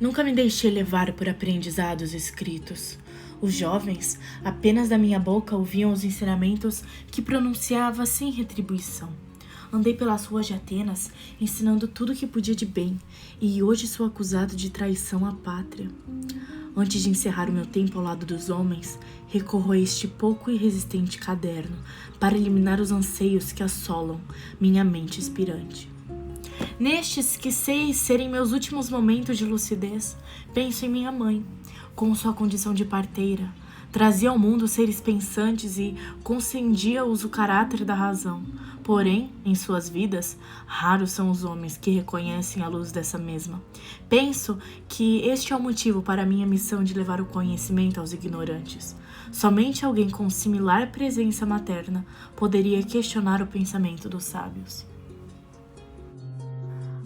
Nunca me deixei levar por aprendizados escritos. Os jovens, apenas da minha boca, ouviam os ensinamentos que pronunciava sem retribuição. Andei pelas ruas de Atenas, ensinando tudo o que podia de bem, e hoje sou acusado de traição à pátria. Antes de encerrar o meu tempo ao lado dos homens, recorro a este pouco e resistente caderno para eliminar os anseios que assolam minha mente expirante. Nestes que sei serem meus últimos momentos de lucidez, penso em minha mãe, com sua condição de parteira. Trazia ao mundo seres pensantes e concendia-os o caráter da razão. Porém, em suas vidas, raros são os homens que reconhecem a luz dessa mesma. Penso que este é o motivo para a minha missão de levar o conhecimento aos ignorantes. Somente alguém com similar presença materna poderia questionar o pensamento dos sábios.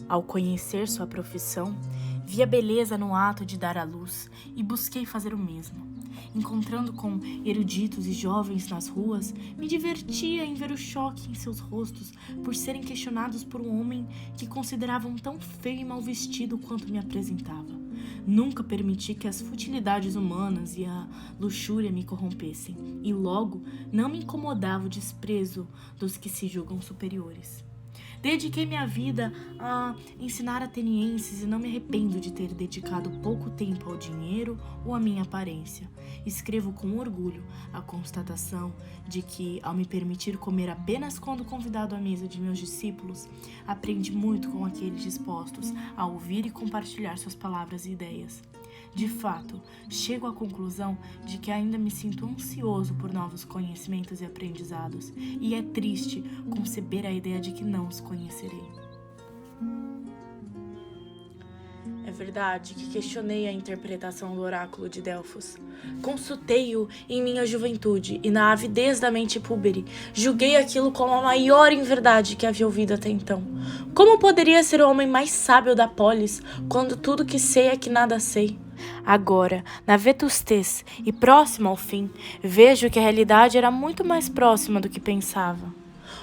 Ao conhecer sua profissão, vi a beleza no ato de dar à luz e busquei fazer o mesmo. Encontrando com eruditos e jovens nas ruas, me divertia em ver o choque em seus rostos por serem questionados por um homem que consideravam tão feio e mal vestido quanto me apresentava. Nunca permiti que as futilidades humanas e a luxúria me corrompessem, e logo não me incomodava o desprezo dos que se julgam superiores. Dediquei minha vida a ensinar atenienses e não me arrependo de ter dedicado pouco tempo ao dinheiro ou à minha aparência. Escrevo com orgulho a constatação de que, ao me permitir comer apenas quando convidado à mesa de meus discípulos, aprendi muito com aqueles dispostos a ouvir e compartilhar suas palavras e ideias. De fato, chego à conclusão de que ainda me sinto ansioso por novos conhecimentos e aprendizados, e é triste conceber a ideia de que não os conhecerei. É verdade que questionei a interpretação do oráculo de Delfos. Consultei-o em minha juventude e, na avidez da mente púbere, julguei aquilo como a maior inverdade que havia ouvido até então. Como poderia ser o homem mais sábio da polis, quando tudo que sei é que nada sei? Agora, na vetustez e próxima ao fim, vejo que a realidade era muito mais próxima do que pensava.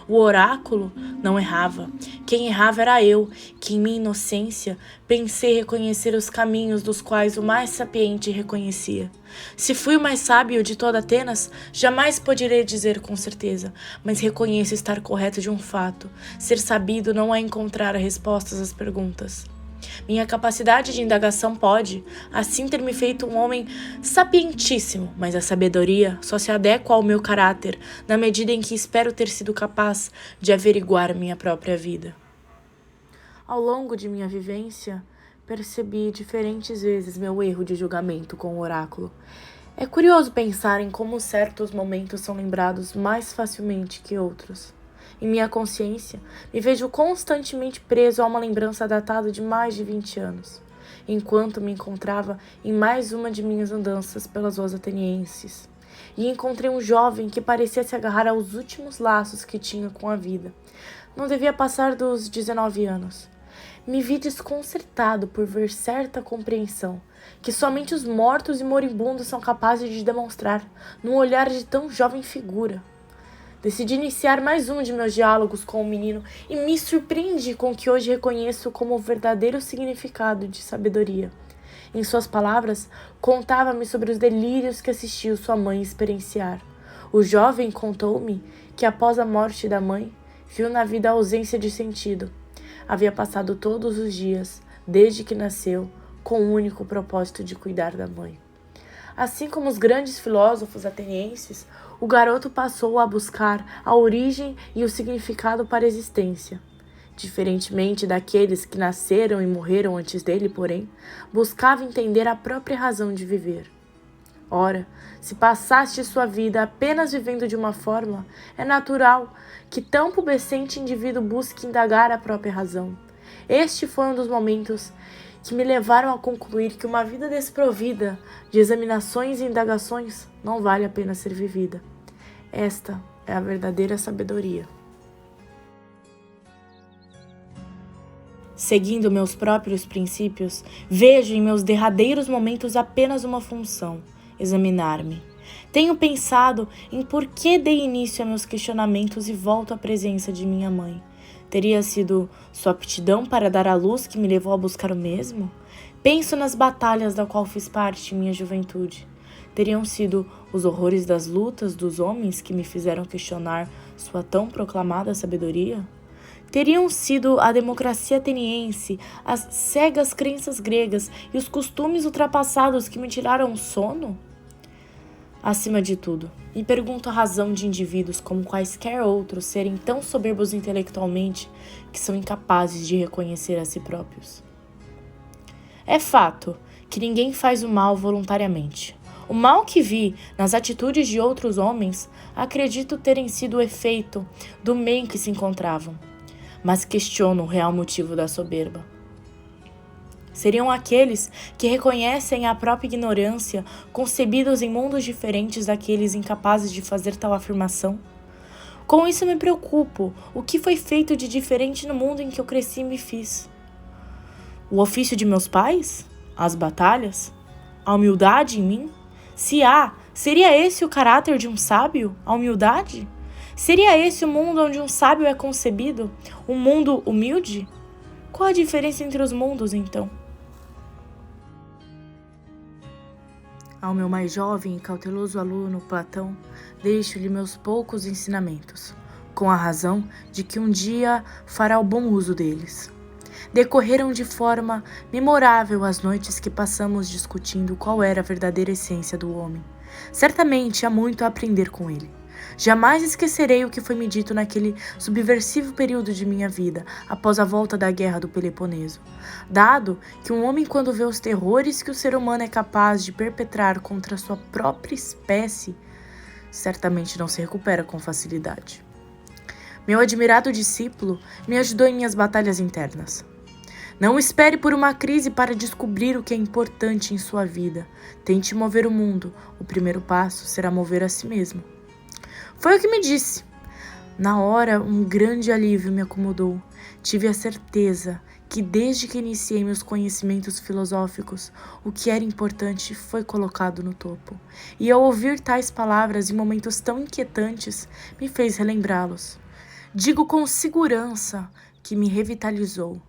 O oráculo não errava. Quem errava era eu, que em minha inocência pensei reconhecer os caminhos dos quais o mais sapiente reconhecia. Se fui o mais sábio de toda Atenas, jamais poderei dizer com certeza, mas reconheço estar correto de um fato. Ser sabido não é encontrar respostas às perguntas. Minha capacidade de indagação pode, assim, ter me feito um homem sapientíssimo, mas a sabedoria só se adequa ao meu caráter na medida em que espero ter sido capaz de averiguar minha própria vida. Ao longo de minha vivência, percebi diferentes vezes meu erro de julgamento com o oráculo. É curioso pensar em como certos momentos são lembrados mais facilmente que outros. Em minha consciência, me vejo constantemente preso a uma lembrança datada de mais de 20 anos, enquanto me encontrava em mais uma de minhas andanças pelas ruas atenienses. E encontrei um jovem que parecia se agarrar aos últimos laços que tinha com a vida. Não devia passar dos 19 anos. Me vi desconcertado por ver certa compreensão, que somente os mortos e moribundos são capazes de demonstrar, num olhar de tão jovem figura. Decidi iniciar mais um de meus diálogos com o menino e me surpreendi com o que hoje reconheço como o verdadeiro significado de sabedoria. Em suas palavras, contava-me sobre os delírios que assistiu sua mãe experienciar. O jovem contou-me que, após a morte da mãe, viu na vida a ausência de sentido. Havia passado todos os dias, desde que nasceu, com o único propósito de cuidar da mãe. Assim como os grandes filósofos atenienses, o garoto passou a buscar a origem e o significado para a existência. Diferentemente daqueles que nasceram e morreram antes dele, porém, buscava entender a própria razão de viver. Ora, se passaste sua vida apenas vivendo de uma forma, é natural que tão pubescente indivíduo busque indagar a própria razão. Este foi um dos momentos que me levaram a concluir que uma vida desprovida de examinações e indagações não vale a pena ser vivida. Esta é a verdadeira sabedoria. Seguindo meus próprios princípios, vejo em meus derradeiros momentos apenas uma função: examinar-me. Tenho pensado em por que dei início a meus questionamentos e volto à presença de minha mãe. Teria sido sua aptidão para dar à luz que me levou a buscar o mesmo? Penso nas batalhas da qual fiz parte em minha juventude. Teriam sido os horrores das lutas dos homens que me fizeram questionar sua tão proclamada sabedoria? Teriam sido a democracia ateniense, as cegas crenças gregas e os costumes ultrapassados que me tiraram o sono? Acima de tudo, me pergunto a razão de indivíduos como quaisquer outros serem tão soberbos intelectualmente que são incapazes de reconhecer a si próprios. É fato que ninguém faz o mal voluntariamente. O mal que vi nas atitudes de outros homens acredito terem sido o efeito do meio em que se encontravam, mas questiono o real motivo da soberba. Seriam aqueles que reconhecem a própria ignorância, concebidos em mundos diferentes daqueles incapazes de fazer tal afirmação? Com isso me preocupo, o que foi feito de diferente no mundo em que eu cresci e me fiz? O ofício de meus pais? As batalhas? A humildade em mim? Se há, seria esse o caráter de um sábio? A humildade? Seria esse o mundo onde um sábio é concebido? Um mundo humilde? Qual a diferença entre os mundos, então? Ao meu mais jovem e cauteloso aluno, Platão, deixo-lhe meus poucos ensinamentos, com a razão de que um dia fará o bom uso deles. Decorreram de forma memorável as noites que passamos discutindo qual era a verdadeira essência do homem. Certamente há muito a aprender com ele. Jamais esquecerei o que foi me dito naquele subversivo período de minha vida, após a volta da guerra do Peloponeso. Dado que um homem, quando vê os terrores que o ser humano é capaz de perpetrar contra sua própria espécie, certamente não se recupera com facilidade. Meu admirado discípulo me ajudou em minhas batalhas internas. Não espere por uma crise para descobrir o que é importante em sua vida. Tente mover o mundo. O primeiro passo será mover a si mesmo. Foi o que me disse. Na hora, um grande alívio me acomodou. Tive a certeza que desde que iniciei meus conhecimentos filosóficos, o que era importante foi colocado no topo. E ao ouvir tais palavras em momentos tão inquietantes, me fez relembrá-los. Digo com segurança que me revitalizou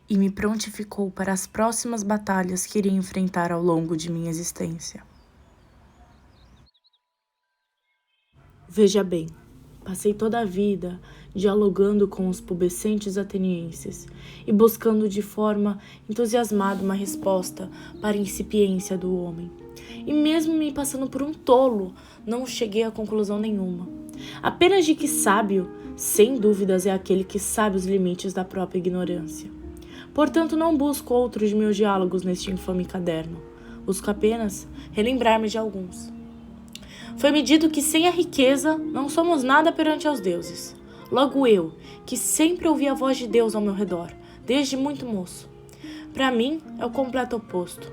e me prontificou para as próximas batalhas que iria enfrentar ao longo de minha existência. Veja bem, passei toda a vida dialogando com os pubescentes atenienses e buscando de forma entusiasmada uma resposta para a incipiência do homem. E mesmo me passando por um tolo, não cheguei a conclusão nenhuma. Apenas de que sábio, sem dúvidas, é aquele que sabe os limites da própria ignorância. Portanto, não busco outros de meus diálogos neste infame caderno. Busco apenas relembrar-me de alguns. Foi-me dito que sem a riqueza não somos nada perante aos deuses. Logo eu, que sempre ouvi a voz de Deus ao meu redor, desde muito moço. Para mim, é o completo oposto.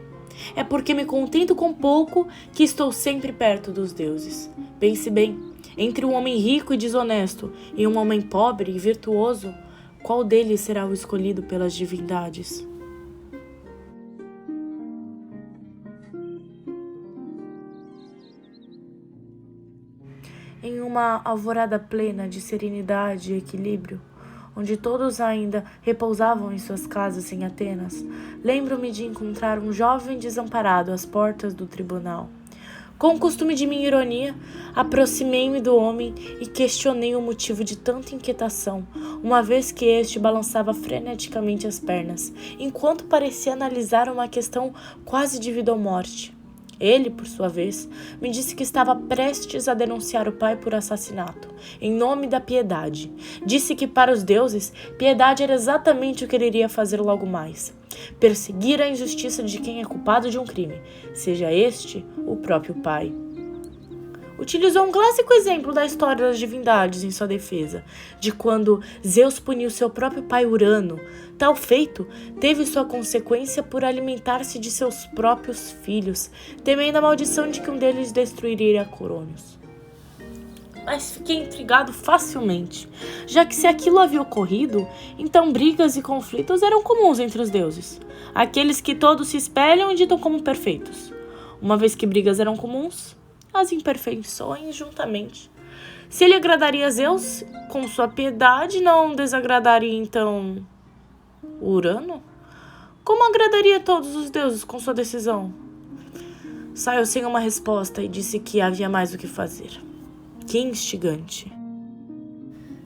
É porque me contento com pouco que estou sempre perto dos deuses. Pense bem, entre um homem rico e desonesto e um homem pobre e virtuoso, qual deles será o escolhido pelas divindades? Em uma alvorada plena de serenidade e equilíbrio, onde todos ainda repousavam em suas casas em Atenas, lembro-me de encontrar um jovem desamparado às portas do tribunal. Com o costume de minha ironia, aproximei-me do homem e questionei o motivo de tanta inquietação, uma vez que este balançava freneticamente as pernas, enquanto parecia analisar uma questão quase de vida ou morte. Ele, por sua vez, me disse que estava prestes a denunciar o pai por assassinato, em nome da piedade. Disse que para os deuses, piedade era exatamente o que ele iria fazer logo mais. Perseguir a injustiça de quem é culpado de um crime, seja este o próprio pai. Utilizou um clássico exemplo da história das divindades em sua defesa, de quando Zeus puniu seu próprio pai Urano. Tal feito teve sua consequência por alimentar-se de seus próprios filhos, temendo a maldição de que um deles destruiria Crônios. Mas fiquei intrigado facilmente, já que se aquilo havia ocorrido, então brigas e conflitos eram comuns entre os deuses, aqueles que todos se espelham e ditam como perfeitos. Uma vez que brigas eram comuns, as imperfeições juntamente. Se ele agradaria a Zeus, com sua piedade, não desagradaria então Urano? Como agradaria todos os deuses com sua decisão? Saiu sem uma resposta e disse que havia mais o que fazer. Que instigante!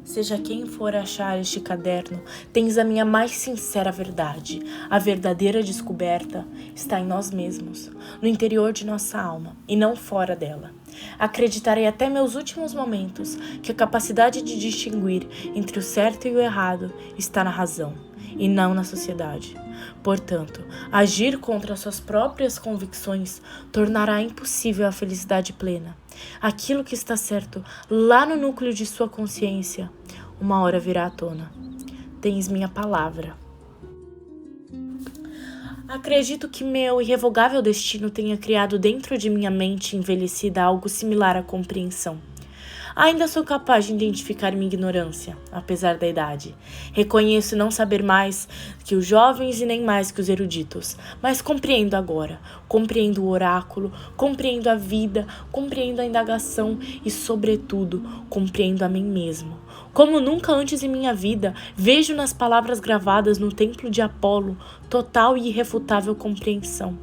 Seja quem for achar este caderno, tens a minha mais sincera verdade. A verdadeira descoberta está em nós mesmos, no interior de nossa alma e não fora dela. Acreditarei até meus últimos momentos que a capacidade de distinguir entre o certo e o errado está na razão e não na sociedade. Portanto, agir contra suas próprias convicções tornará impossível a felicidade plena. Aquilo que está certo lá no núcleo de sua consciência, uma hora virá à tona. Tens minha palavra. Acredito que meu irrevogável destino tenha criado dentro de minha mente envelhecida algo similar à compreensão. Ainda sou capaz de identificar minha ignorância, apesar da idade. Reconheço não saber mais que os jovens e nem mais que os eruditos, mas compreendo agora. Compreendo o oráculo, compreendo a vida, compreendo a indagação e, sobretudo, compreendo a mim mesmo. Como nunca antes em minha vida, vejo nas palavras gravadas no templo de Apolo total e irrefutável compreensão.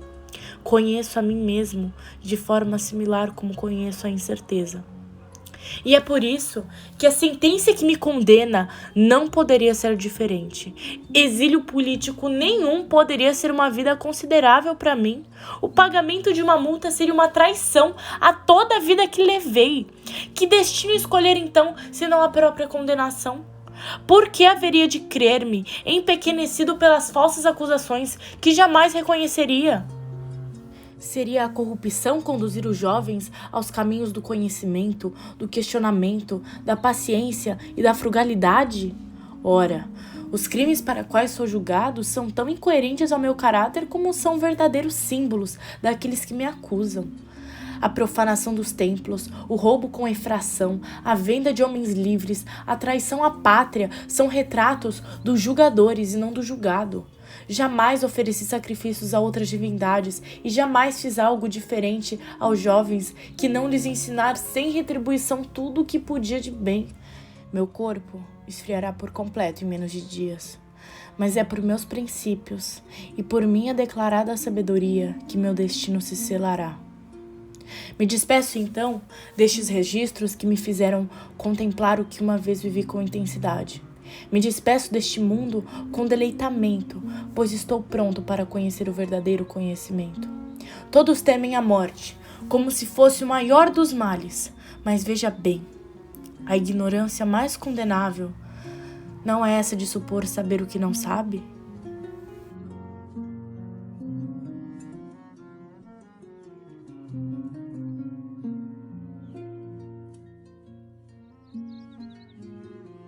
Conheço a mim mesmo de forma similar como conheço a incerteza. E é por isso que a sentença que me condena não poderia ser diferente. Exílio político nenhum poderia ser uma vida considerável para mim. O pagamento de uma multa seria uma traição a toda a vida que levei. Que destino escolher então, senão a própria condenação? Por que haveria de crer-me empequenecido pelas falsas acusações que jamais reconheceria? Seria a corrupção conduzir os jovens aos caminhos do conhecimento, do questionamento, da paciência e da frugalidade? Ora, os crimes para quais sou julgado são tão incoerentes ao meu caráter como são verdadeiros símbolos daqueles que me acusam. A profanação dos templos, o roubo com infração, a venda de homens livres, a traição à pátria são retratos dos julgadores e não do julgado. Jamais ofereci sacrifícios a outras divindades e jamais fiz algo diferente aos jovens que não lhes ensinar sem retribuição tudo o que podia de bem. Meu corpo esfriará por completo em menos de dias, mas é por meus princípios e por minha declarada sabedoria que meu destino se selará. Me despeço então destes registros que me fizeram contemplar o que uma vez vivi com intensidade. Me despeço deste mundo com deleitamento, pois estou pronto para conhecer o verdadeiro conhecimento. Todos temem a morte, como se fosse o maior dos males, mas veja bem, a ignorância mais condenável não é essa de supor saber o que não sabe?